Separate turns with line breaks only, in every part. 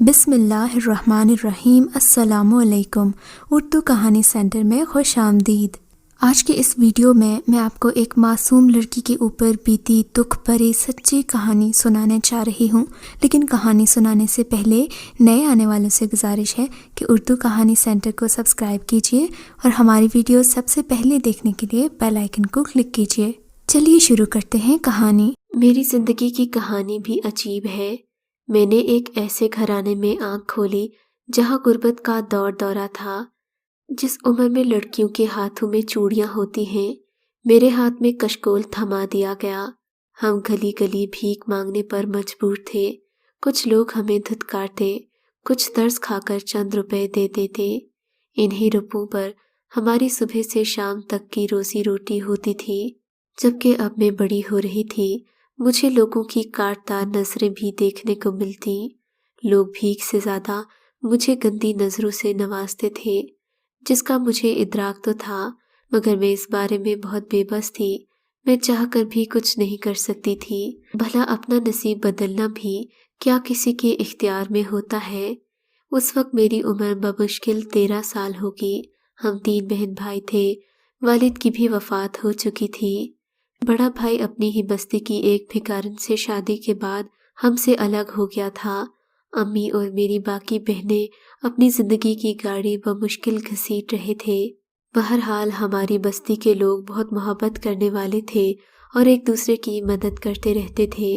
بسم اللہ الرحمن الرحیم۔ السلام علیکم۔ اردو کہانی سینٹر میں خوش آمدید۔ آج کے اس ویڈیو میں آپ کو ایک معصوم لڑکی کے اوپر بیتی دکھ بھری سچی کہانی سنانے چاہ رہی ہوں، لیکن کہانی سنانے سے پہلے نئے آنے والوں سے گزارش ہے کہ اردو کہانی سینٹر کو سبسکرائب کیجیے اور ہماری ویڈیو سب سے پہلے دیکھنے کے لیے بیل آئیکن کو کلک کیجیے۔ چلیے شروع کرتے ہیں کہانی۔
میری زندگی کی کہانی بھی عجیب ہے۔ میں نے ایک ایسے گھرانے میں آنکھ کھولی جہاں غربت کا دور دورہ تھا۔ جس عمر میں لڑکیوں کے ہاتھوں میں چوڑیاں ہوتی ہیں، میرے ہاتھ میں کشکول تھما دیا گیا۔ ہم گلی گلی بھیک مانگنے پر مجبور تھے۔ کچھ لوگ ہمیں دھتکارتے، کچھ ترس کھا کر چند روپے دے دیتے۔ انہی روپوں پر ہماری صبح سے شام تک کی روزی روٹی ہوتی تھی۔ جبکہ اب میں بڑی ہو رہی تھی، مجھے لوگوں کی کاٹتار نظریں بھی دیکھنے کو ملتی۔ لوگ بھیک سے زیادہ مجھے گندی نظروں سے نوازتے تھے، جس کا مجھے ادراک تو تھا، مگر میں اس بارے میں بہت بے بس تھی۔ میں چاہ کر بھی کچھ نہیں کر سکتی تھی۔ بھلا اپنا نصیب بدلنا بھی کیا کسی کے اختیار میں ہوتا ہے؟ اس وقت میری عمر بمشکل 13 سال ہوگی۔ ہم 3 بہن بھائی تھے۔ والد کی بھی وفات ہو چکی تھی۔ بڑا بھائی اپنی ہی بستی کی ایک بھکارن سے شادی کے بعد ہم سے الگ ہو گیا تھا۔ امی اور میری باقی بہنیں اپنی زندگی کی گاڑی بمشکل گھسیٹ رہے تھے۔ بہرحال ہماری بستی کے لوگ بہت محبت کرنے والے تھے اور ایک دوسرے کی مدد کرتے رہتے تھے،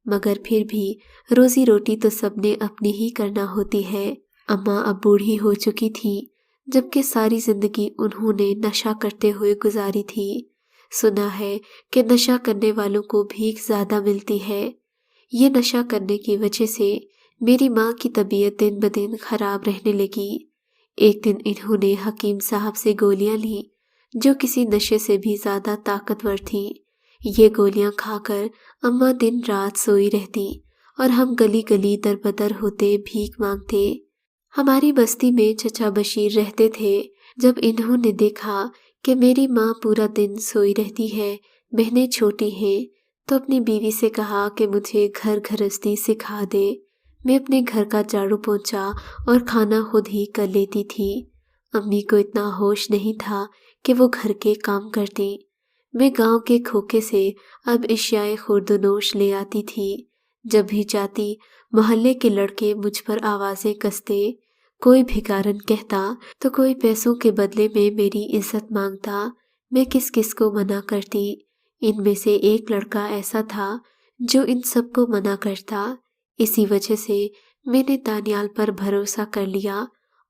مگر پھر بھی روزی روٹی تو سب نے اپنی ہی کرنا ہوتی ہے۔ اماں اب بوڑھی ہو چکی تھی، جبکہ ساری زندگی انہوں نے نشہ کرتے ہوئے گزاری تھی۔ سنا ہے کہ نشہ کرنے والوں کو بھیک زیادہ ملتی ہے۔ یہ نشہ کرنے کی وجہ سے میری ماں کی طبیعت دن بدن خراب رہنے لگی۔ ایک دن انہوں نے حکیم صاحب سے گولیاں لیں جو کسی نشے سے بھی زیادہ طاقتور تھیں۔ یہ گولیاں کھا کر اماں دن رات سوئی رہتی اور ہم گلی گلی در بدر ہوتے بھیک مانگتے۔ ہماری بستی میں چچا بشیر رہتے تھے۔ جب انہوں نے دیکھا کہ میری ماں پورا دن سوئی رہتی ہے، بہنیں چھوٹی ہیں، تو اپنی بیوی سے کہا کہ مجھے گھر گھرستی سکھا دے۔ میں اپنے گھر کا جھاڑو پوچھا اور کھانا خود ہی کر لیتی تھی۔ امی کو اتنا ہوش نہیں تھا کہ وہ گھر کے کام کرتی۔ میں گاؤں کے کھوکے سے اب اشیاء خورد و نوش لے آتی تھی۔ جب بھی جاتی، محلے کے لڑکے مجھ پر آوازیں کستے، کوئی بھکارن کہتا تو کوئی پیسوں کے بدلے میں میری عزت مانگتا۔ میں کس کس کو منع کرتی؟ ان میں سے ایک لڑکا ایسا تھا جو ان سب کو منع کرتا۔ اسی وجہ سے میں نے دانیال پر بھروسہ کر لیا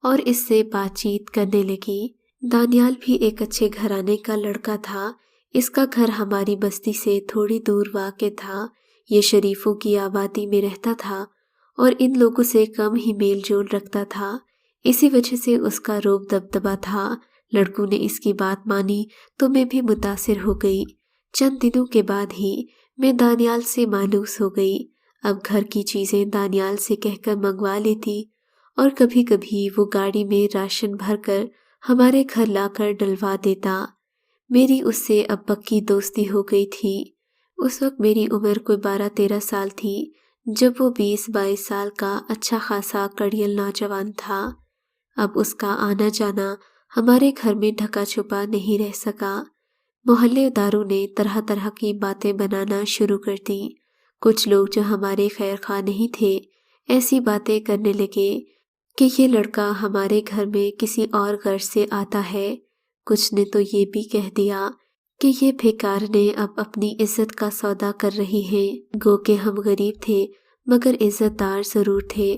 اور اس سے بات چیت کرنے لگی۔ دانیال بھی ایک اچھے گھرانے کا لڑکا تھا۔ اس کا گھر ہماری بستی سے تھوڑی دور واقع تھا۔ یہ شریفوں کی آبادی میں رہتا تھا اور ان لوگوں سے کم ہی میل جول رکھتا تھا، اسی وجہ سے اس کا روب دبدبا تھا۔ لڑکوں نے اس کی بات مانی تو میں بھی متاثر ہو گئی۔ چند دنوں کے بعد ہی میں دانیال سے مانوس ہو گئی۔ اب گھر کی چیزیں دانیال سے کہہ کر منگوا لیتی اور کبھی کبھی وہ گاڑی میں راشن بھر کر ہمارے گھر لا کر ڈلوا دیتا۔ میری اس سے اب پکی دوستی ہو گئی تھی۔ اس وقت میری عمر کوئی 12-13 سال تھی، جب وہ 20-22 سال کا اچھا خاصا کڑیل نوجوان تھا۔ اب اس کا آنا جانا ہمارے گھر میں ڈھکا چھپا نہیں رہ سکا۔ محلے داروں نے طرح طرح کی باتیں بنانا شروع کر دی۔ کچھ لوگ جو ہمارے خیر خواہ نہیں تھے، ایسی باتیں کرنے لگے کہ یہ لڑکا ہمارے گھر میں کسی اور غرض سے آتا ہے۔ کچھ نے تو یہ بھی کہہ دیا کہ یہ بھیکارنیں اب اپنی عزت کا سودا کر رہی ہیں۔ گو کہ ہم غریب تھے مگر عزت دار ضرور تھے۔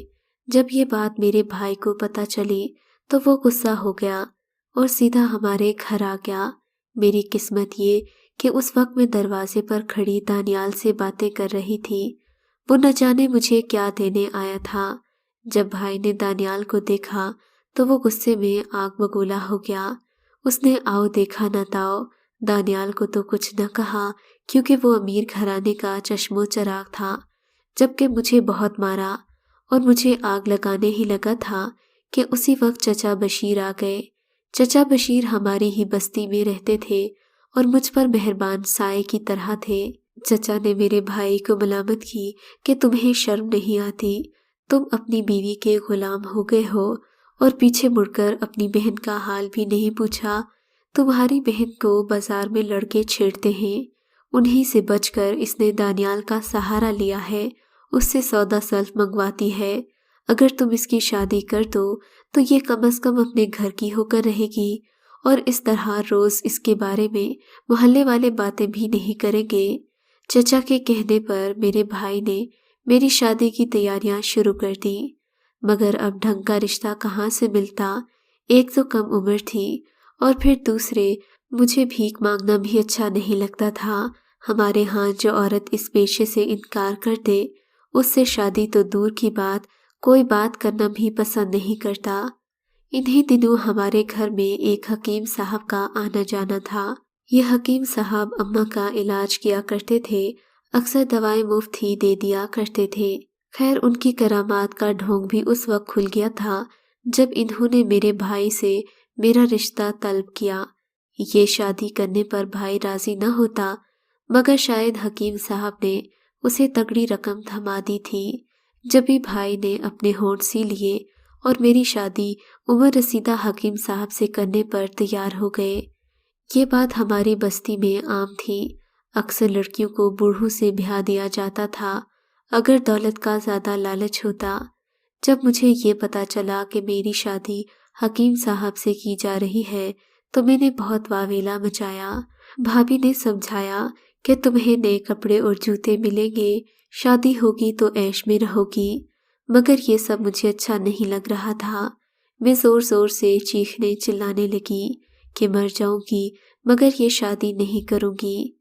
جب یہ بات میرے بھائی کو پتہ چلی تو وہ غصہ ہو گیا اور سیدھا ہمارے گھر آ گیا۔ میری قسمت یہ کہ اس وقت میں دروازے پر کھڑی دانیال سے باتیں کر رہی تھی۔ وہ نہ جانے مجھے کیا دینے آیا تھا۔ جب بھائی نے دانیال کو دیکھا تو وہ غصے میں آگ بگولا ہو گیا۔ اس نے آؤ دیکھا نہ تاؤ، دانیال کو تو کچھ نہ کہا کیونکہ وہ امیر گھرانے کا چشم و چراغ تھا، جبکہ مجھے بہت مارا اور مجھے آگ لگانے ہی لگا تھا کہ اسی وقت چچا بشیر آ گئے۔ چچا بشیر ہماری ہی بستی میں رہتے تھے اور مجھ پر مہربان سائے کی طرح تھے۔ چچا نے میرے بھائی کو ملامت کی کہ تمہیں شرم نہیں آتی، तुम अपनी बीवी के गुलाम हो गए हो और पीछे मुड़कर अपनी बहन का हाल भी नहीं पूछा। तुम्हारी बहन को बाजार में लड़के छेड़ते हैं, उन्हीं से बचकर इसने दानियाल का सहारा लिया है, उससे सौदा सल्फ मंगवाती है। अगर तुम इसकी शादी कर दो तो ये कम से कम अपने घर की होकर रहेगी और इस तरह रोज इसके बारे में मोहल्ले वाले बातें भी नहीं करेंगे। चचा के कहने पर मेरे भाई ने मेरी शादी की तैयारियां शुरू कर दी, मगर अब ढंग का रिश्ता कहाँ से मिलता। एक तो कम उम्र थी और फिर दूसरे मुझे भीख मांगना भी अच्छा नहीं लगता था। हमारे यहाँ जो औरत इस पेशे से इनकार कर दे उससे शादी तो दूर की बात, कोई बात करना भी पसंद नहीं करता। इन्हीं दिनों हमारे घर में एक हकीम साहब का आना जाना था। ये हकीम साहब अम्मा का इलाज किया करते थे, अक्सर दवाएं मुफ्त ही दे दिया करते थे। खैर उनकी करामात का ढोंग भी उस वक्त खुल गया था जब इन्होंने मेरे भाई से मेरा रिश्ता तलब किया। ये शादी करने पर भाई राजी न होता, मगर शायद हकीम साहब ने उसे तगड़ी रकम थमा दी थी। जब भी भाई ने अपने होंठ सी लिए और मेरी शादी उम्र रसीदा हकीम साहब से करने पर तैयार हो गए। ये बात हमारी बस्ती में आम थी। अक्सर लड़कियों को बूढ़ों से ब्याह दिया जाता था अगर दौलत का ज़्यादा लालच होता। जब मुझे ये पता चला कि मेरी शादी हकीम साहब से की जा रही है तो मैंने बहुत वावेला मचाया। भाभी ने समझाया कि तुम्हें नए कपड़े और जूते मिलेंगे, शादी होगी तो ऐश में रहोगी, मगर ये सब मुझे अच्छा नहीं लग रहा था। मैं ज़ोर ज़ोर से चीखने चिल्लाने लगी कि मर जाऊंगी मगर ये शादी नहीं करूंगी।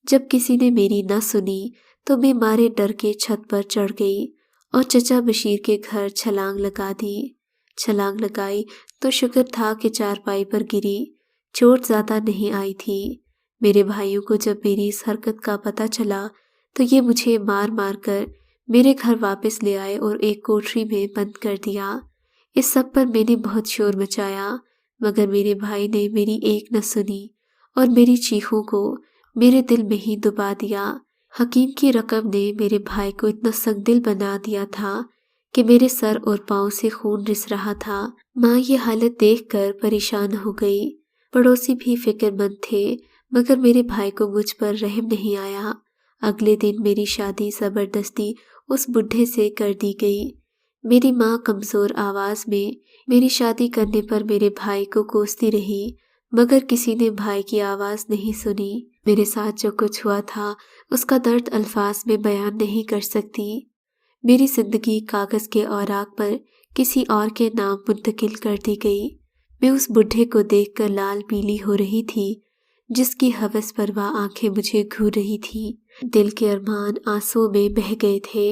जब किसी ने मेरी न सुनी तो मैं मारे डर के छत पर चढ़ गई और चचा बशीर के घर छलांग लगा दी। छलांग लगाई तो शुक्र था कि चारपाई पर गिरी, चोट ज़्यादा नहीं आई थी। मेरे भाइयों को जब मेरी इस हरकत का पता चला तो ये मुझे मार मार कर मेरे घर वापस ले आए और एक कोठरी में बंद कर दिया। इस सब पर मैंने बहुत शोर मचाया, मगर मेरे भाई ने मेरी एक न सुनी और मेरी चीखों को मेरे दिल में ही दबा दिया। हकीम की रकम ने मेरे भाई को इतना संगदिल बना दिया था कि मेरे सर और पाँव से खून रिस रहा था। माँ ये हालत देखकर परेशान हो गई। पड़ोसी भी फिक्रमंद थे, मगर मेरे भाई को मुझ पर रहम नहीं आया। अगले दिन मेरी शादी ज़बरदस्ती उस बुढ़े से कर दी गई। मेरी माँ कमज़ोर आवाज़ में मेरी शादी करने पर मेरे भाई को कोसती रही, मगर किसी ने भाई की आवाज़ नहीं सुनी। मेरे साथ जो कुछ हुआ था उसका दर्द अल्फाज में बयान नहीं कर सकती। मेरी ज़िंदगी कागज़ के औराक पर किसी और के नाम मुंतकिल कर दी गई। मैं उस बुढ़े को देखकर लाल पीली हो रही थी, जिसकी हवस परवा आंखें मुझे घूर रही थी। दिल के अरमान आंसुओं में बह गए थे।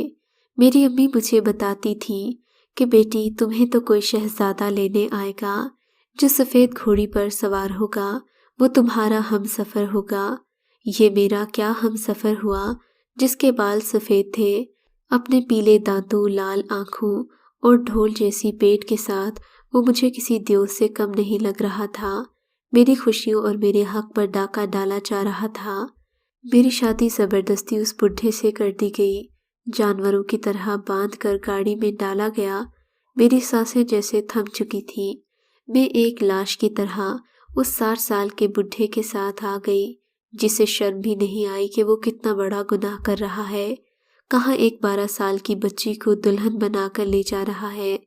मेरी अम्मी मुझे बताती थी कि बेटी तुम्हें तो कोई शहजादा लेने आएगा, जो सफ़ेद घोड़ी पर सवार होगा वो तुम्हारा हम सफ़र होगा। ये मेरा क्या हम सफ़र हुआ जिसके बाल सफ़ेद थे। अपने पीले दांतों, लाल आँखों और ढोल जैसी पेट के साथ वो मुझे किसी देव से कम नहीं लग रहा था। मेरी खुशियों और मेरे हक पर डाका डाला जा रहा था। मेरी शादी ज़बरदस्ती उस बुढ़े से कर दी गई। जानवरों की तरह बांध कर गाड़ी में डाला गया। मेरी सांसें जैसे थम चुकी थी। मैं एक लाश की तरह उस 60 साल के बुढ़े के साथ आ गई, जिसे शर्म भी नहीं आई कि वो कितना बड़ा गुनाह कर रहा है। कहाँ एक 12 साल की बच्ची को दुल्हन बनाकर ले जा रहा है।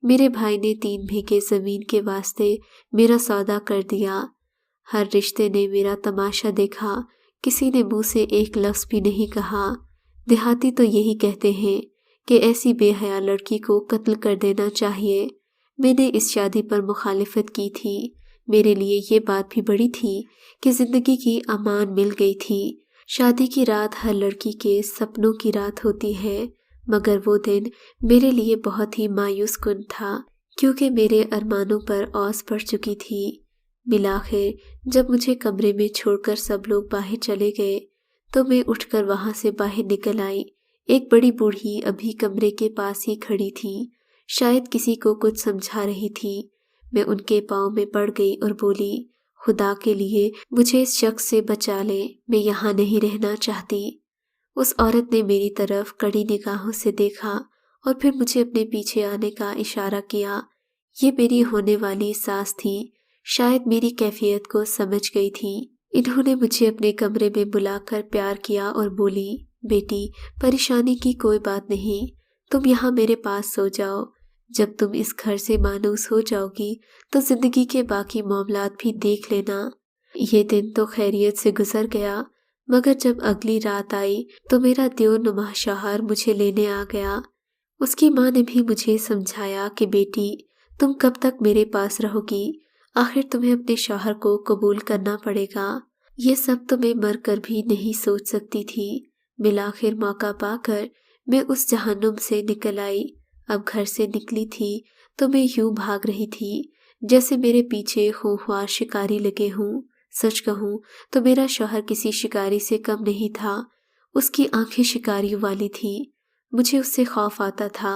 मेरे भाई ने 3 बीघे ज़मीन के वास्ते मेरा सौदा कर दिया। हर रिश्ते ने मेरा तमाशा देखा, किसी ने मुँह से एक लफ्ज़ भी नहीं कहा। देहाती तो यही कहते हैं कि ऐसी बेहया लड़की को कत्ल कर देना चाहिए। मैंने इस शादी पर मुखालिफत की थी। मेरे लिए ये बात भी बड़ी थी कि ज़िंदगी की अमान मिल गई थी। शादी की रात हर लड़की के सपनों की रात होती है, मगर वो दिन मेरे लिए बहुत ही मायूस कुन था, क्योंकि मेरे अरमानों पर औस पड़ चुकी थी। बिलाखिर जब मुझे कमरे में छोड़कर सब लोग बाहर चले गए तो मैं उठकर वहाँ से बाहर निकल आई। एक बड़ी बूढ़ी अभी कमरे के पास ही खड़ी थी, शायद किसी को कुछ समझा रही थी। मैं उनके पाँव में पड़ गई और बोली, खुदा के लिए मुझे इस शख्स से बचा ले, मैं यहाँ नहीं रहना चाहती। उस औरत ने मेरी तरफ कड़ी निगाहों से देखा और फिर मुझे अपने पीछे आने का इशारा किया। ये मेरी होने वाली सास थी, शायद मेरी कैफियत को समझ गई थी। इन्होंने मुझे अपने कमरे में बुलाकर प्यार किया और बोली, बेटी परेशानी की कोई बात नहीं, तुम यहाँ मेरे पास सो जाओ। जब तुम इस घर से मानूस हो जाओगी तो जिंदगी के बाकी मामलात भी देख लेना। ये दिन तो खैरियत से गुजर गया, मगर जब अगली रात आई तो मेरा दियो नुमा शौहर मुझे लेने आ गया। उसकी माँ ने भी मुझे समझाया कि बेटी तुम कब तक मेरे पास रहोगी, आखिर तुम्हें अपने शौहर को कबूल करना पड़ेगा। ये सब तो मैं मर कर भी नहीं सोच सकती थी। बिलाखिर मौका पाकर मैं उस जहन्नुम से निकल आई। अब घर से निकली थी तो मैं यूं भाग रही थी जैसे मेरे पीछे खूंखार शिकारी लगे हों। सच कहूँ तो मेरा शौहर किसी शिकारी से कम नहीं था। उसकी आंखें शिकारियों वाली थी, मुझे उससे खौफ आता था।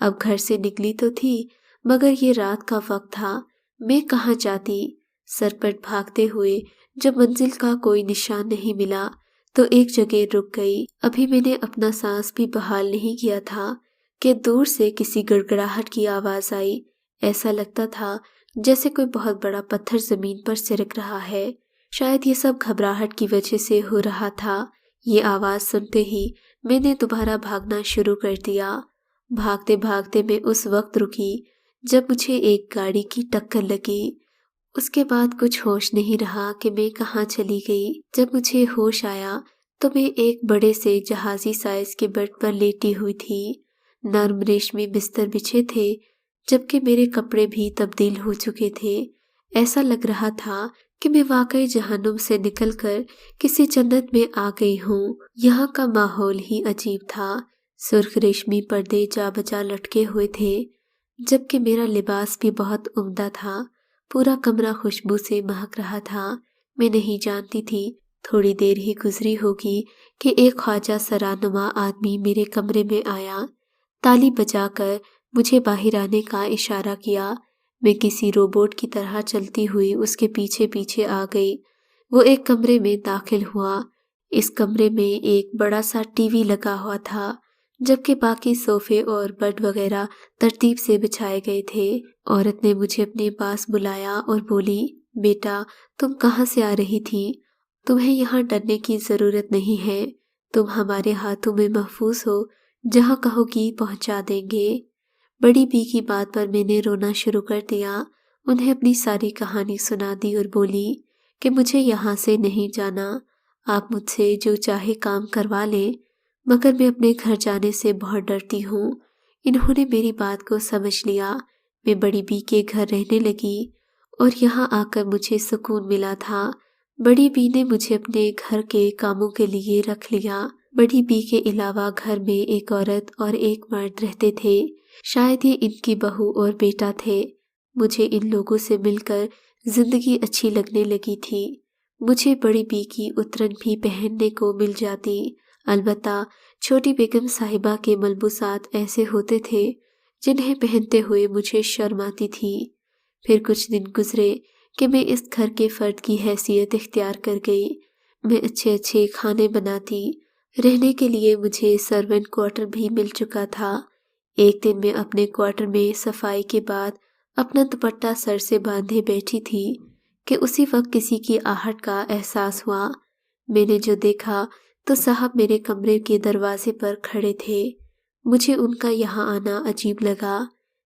अब घर से निकली तो थी, मगर ये रात का वक्त था, मैं कहाँ जाती। सरपट भागते हुए जब मंजिल का कोई निशान नहीं मिला तो एक जगह रुक गई। अभी मैंने अपना सांस भी बहाल नहीं किया था कि दूर से किसी गड़गड़ाहट की आवाज आई। ऐसा लगता था जैसे कोई बहुत बड़ा पत्थर जमीन पर सिरक रहा है। शायद ये सब घबराहट की वजह से हो रहा था। ये आवाज सुनते ही मैंने दोबारा भागना शुरू कर दिया। भागते भागते मैं उस वक्त रुकी जब मुझे एक गाड़ी की टक्कर लगी। उसके बाद कुछ होश नहीं रहा कि मैं कहाँ चली गई। जब मुझे होश आया तो मैं एक बड़े से जहाजी साइज के बेड पर लेटी हुई थी। नर्म रेशमी बिस्तर बिछे थे, जबकि मेरे कपड़े भी तब्दील हो चुके थे। ऐसा लग रहा था कि मैं वाकई जहन्नुम से निकलकर किसी जन्नत में आ गई हूँ। यहाँ का माहौल ही अजीब था। सुर्ख रेशमी पर्दे जा बजा लटके हुए थे, जबकि मेरा लिबास भी बहुत उम्दा था। पूरा कमरा खुशबू से महक रहा था। मैं नहीं जानती थी थोड़ी देर ही गुजरी होगी कि एक ख्वाजा सरानुमा आदमी मेरे कमरे में आया। ताली बजाकर मुझे बाहर आने का इशारा किया। मैं किसी रोबोट की तरह चलती हुई उसके पीछे पीछे आ गई। वो एक कमरे में दाखिल हुआ। इस कमरे में एक बड़ा सा टीवी लगा हुआ था, जबकि बाकी सोफे और बेड वगैरह तरतीब से बिछाए गए थे। औरत ने मुझे अपने पास बुलाया और बोली, बेटा तुम कहाँ से आ रही थी? तुम्हें यहाँ डरने की ज़रूरत नहीं है, तुम हमारे हाथों में महफूज हो, जहाँ कहोगी पहुँचा देंगे। बड़ी बी की बात पर मैंने रोना शुरू कर दिया। उन्हें अपनी सारी कहानी सुना दी और बोली कि मुझे यहाँ से नहीं जाना, आप मुझसे जो चाहे काम करवा लें, मगर मैं अपने घर जाने से बहुत डरती हूँ। इन्होंने मेरी बात को समझ लिया। मैं बड़ी बी के घर रहने लगी और यहाँ आकर मुझे सुकून मिला था। बड़ी बी ने मुझे अपने घर के कामों के लिए रख लिया। बड़ी बी के अलावा घर में एक औरत और एक मर्द रहते थे। शायद ये इनकी बहू और बेटा थे। मुझे इन लोगों से मिलकर जिंदगी अच्छी लगने लगी थी। मुझे बड़ी बी की उतरन भी पहनने को मिल जाती। अलबत्ता छोटी बेगम साहिबा के मलबूसात ऐसे होते थे जिन्हें पहनते हुए मुझे शर्म आती थी। फिर कुछ दिन गुजरे कि मैं इस घर के फर्द की हैसियत इख्तियार कर गई। मैं अच्छे अच्छे खाने बनाती। रहने के लिए मुझे सर्वेंट क्वार्टर भी मिल चुका था। एक दिन मैं अपने क्वार्टर में सफाई के बाद अपना दुपट्टा सर से बांधे बैठी थी कि उसी वक्त किसी की आहट का एहसास हुआ। मैंने जो देखा तो साहब मेरे कमरे के दरवाजे पर खड़े थे। मुझे उनका यहाँ आना अजीब लगा।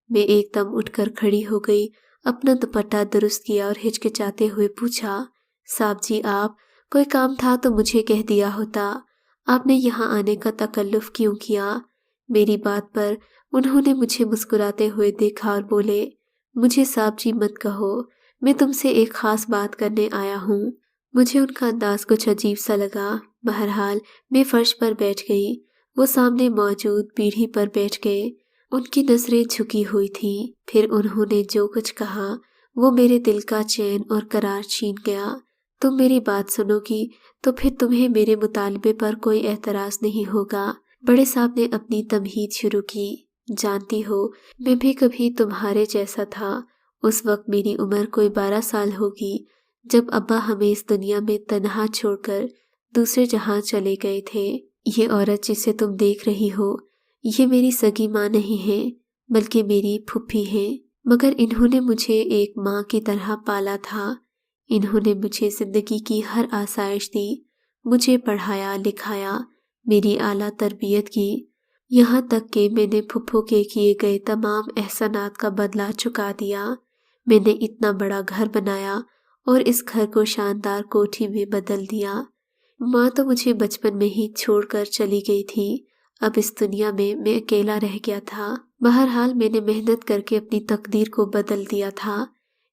मैं एकदम उठकर खड़ी हो गई, अपना दुपट्टा दुरुस्त किया और हिचकिचाते हुए पूछा, साहब जी आप, कोई काम था तो मुझे कह दिया होता, आपने यहाँ आने का तकल्लुफ़ क्यों किया? मेरी बात पर उन्होंने मुझे मुस्कुराते हुए देखा और बोले, मुझे साहब जी मत कहो, मैं तुमसे एक ख़ास बात करने आया हूँ। मुझे उनका अंदाज़ कुछ अजीब सा लगा। बहरहाल मैं फर्श पर बैठ गई। वो सामने मौजूद पीढ़ी पर बैठ गए। उनकी नज़रें झुकी हुई थीं। फिर उन्होंने जो कुछ कहा वो मेरे दिल का चैन और करार छीन गया। तुम मेरी बात सुनोगी तो फिर तुम्हें मेरे मुतालबे पर कोई एतराज़ नहीं होगा। बड़े साहब ने अपनी तमहीद शुरू की। जानती हो, मैं भी कभी तुम्हारे जैसा था। उस वक्त मेरी उम्र कोई 12 साल होगी जब अब्बा हमें इस दुनिया में तन्हा छोड़कर दूसरे जहां चले गए थे। ये औरत जिसे तुम देख रही हो, یہ میری سگی ماں نہیں ہے بلکہ میری پھپھی ہے، مگر انہوں نے مجھے ایک ماں کی طرح پالا تھا۔ انہوں نے مجھے زندگی کی ہر آسائش دی، مجھے پڑھایا لکھایا، میری اعلیٰ تربیت کی، یہاں تک کہ میں نے پھپھو کے کیے گئے تمام احسانات کا بدلہ چکا دیا۔ میں نے اتنا بڑا گھر بنایا اور اس گھر کو شاندار کوٹھی میں بدل دیا۔ ماں تو مجھے بچپن میں ہی چھوڑ کر چلی گئی تھی، اب اس دنیا میں اکیلا رہ گیا تھا۔ بہرحال میں نے محنت کر کے اپنی تقدیر کو بدل دیا تھا،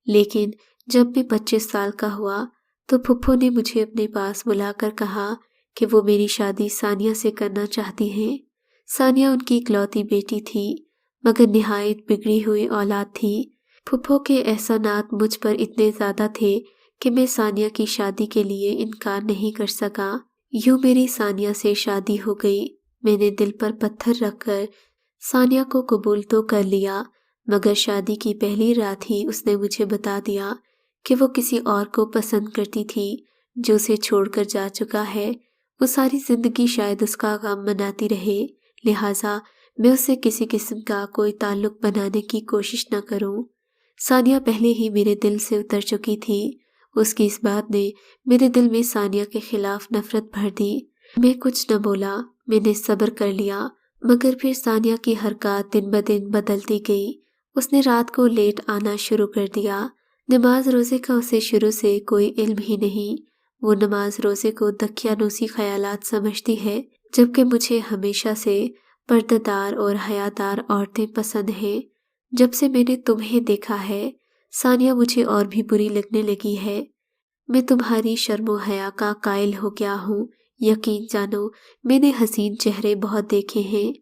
لیکن جب میں 25 سال کا ہوا تو پھپھو نے مجھے اپنے پاس بلا کر کہا کہ وہ میری شادی ثانیہ سے کرنا چاہتی ہیں۔ ثانیہ ان کی اکلوتی بیٹی تھی، مگر نہایت بگڑی ہوئی اولاد تھی۔ پھپھو کے احسانات مجھ پر اتنے زیادہ تھے کہ میں ثانیہ کی شادی کے لیے انکار نہیں کر سکا۔ یوں میری ثانیہ سے شادی ہو گئی۔ میں نے دل پر پتھر رکھ کر ثانیہ کو قبول تو کر لیا، مگر شادی کی پہلی رات ہی اس نے مجھے بتا دیا کہ وہ کسی اور کو پسند کرتی تھی جو اسے چھوڑ کر جا چکا ہے۔ وہ ساری زندگی شاید اس کا غم مناتی رہے، لہٰذا میں اسے کسی قسم کا کوئی تعلق بنانے کی کوشش نہ کروں۔ ثانیہ پہلے ہی میرے دل سے اتر چکی تھی۔ اس کی اس بات نے میرے دل میں ثانیہ کے خلاف نفرت بھر دی۔ میں کچھ نہ بولا، میں نے صبر کر لیا، مگر پھر ثانیہ کی حرکات دن بدن بدلتی گئی۔ اس نے رات کو لیٹ آنا شروع کر دیا۔ نماز روزے کا اسے شروع سے کوئی علم ہی نہیں۔ وہ نماز روزے کو دقیانوسی خیالات سمجھتی ہے، جبکہ مجھے ہمیشہ سے پردہ دار اور حیادار عورتیں پسند ہیں۔ جب سے میں نے تمہیں دیکھا ہے ثانیہ، مجھے اور بھی بری لگنے لگی ہے۔ میں تمہاری شرم و حیا کا قائل ہو گیا ہوں۔ یقین جانو میں نے حسین چہرے بہت دیکھے ہیں،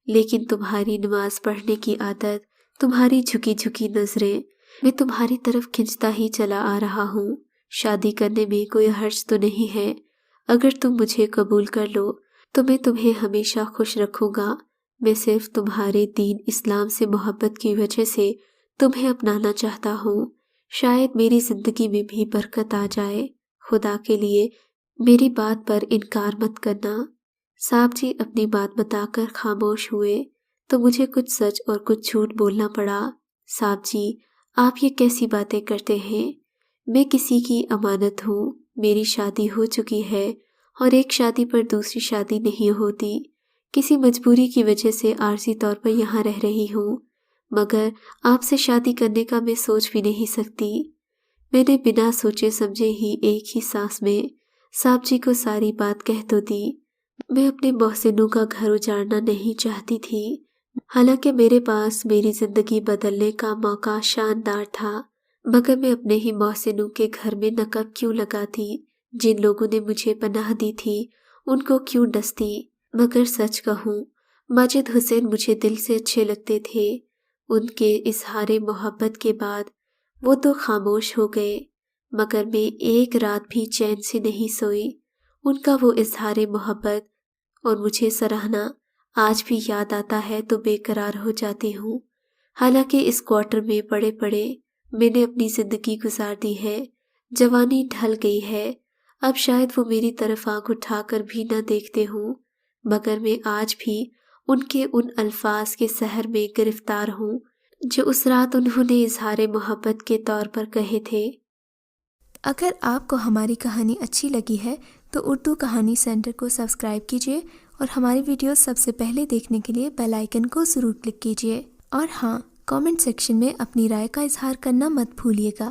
لیکن تمہاری نماز پڑھنے کی عادت، تمہاری جھکی جھکی نظریں، میں تمہاری طرف کھنچتا ہی چلا آ رہا ہوں۔ شادی کرنے میں کوئی حرج تو نہیں ہے، اگر تم مجھے قبول کر لو تو میں تمہیں ہمیشہ خوش رکھوں گا۔ میں صرف تمہارے دین اسلام سے محبت کی وجہ سے تمہیں اپنانا چاہتا ہوں، شاید میری زندگی میں بھی برکت آ جائے۔ خدا کے لیے میری بات پر انکار مت کرنا۔ صاحب جی اپنی بات بتا کر خاموش ہوئے تو مجھے کچھ سچ اور کچھ جھوٹ بولنا پڑا۔ صاحب جی آپ یہ کیسی باتیں کرتے ہیں؟ میں کسی کی امانت ہوں، میری شادی ہو چکی ہے اور ایک شادی پر دوسری شادی نہیں ہوتی۔ کسی مجبوری کی وجہ سے عارضی طور پر یہاں رہ رہی ہوں، مگر آپ سے شادی کرنے کا میں سوچ بھی نہیں سکتی۔ میں نے بنا سوچے سمجھے ہی ایک ہی سانس میں صاحب جی کو ساری بات کہہ تو دی۔ میں اپنے محسنوں کا گھر اجاڑنا نہیں چاہتی تھی، حالانکہ میرے پاس میری زندگی بدلنے کا موقع شاندار تھا، مگر میں اپنے ہی محسنوں کے گھر میں نقب کیوں لگاتی؟ جن لوگوں نے مجھے پناہ دی تھی ان کو کیوں ڈستی؟ مگر سچ کہوں ماجد حسین مجھے دل سے اچھے لگتے تھے۔ ان کے اظہار محبت کے بعد وہ تو خاموش ہو گئے، مگر میں ایک رات بھی چین سے نہیں سوئی۔ ان کا وہ اظہار محبت اور مجھے سراہنا آج بھی یاد آتا ہے تو بے قرار ہو جاتی ہوں۔ حالانکہ اس کوارٹر میں پڑے پڑے میں نے اپنی زندگی گزار دی ہے، جوانی ڈھل گئی ہے، اب شاید وہ میری طرف آنکھ اٹھا کر بھی نہ دیکھتے ہوں، مگر میں آج بھی ان کے ان الفاظ کے سحر میں گرفتار ہوں جو اس رات انہوں نے اظہار محبت کے طور پر کہے تھے۔
اگر آپ کو ہماری کہانی اچھی لگی ہے تو اردو کہانی سینٹر کو سبسکرائب کیجیے اور ہماری ویڈیوز سب سے پہلے دیکھنے کے لیے بیل آئیکن کو ضرور کلک کیجیے، اور ہاں، کامنٹ سیکشن میں اپنی رائے کا اظہار کرنا مت بھولیے گا۔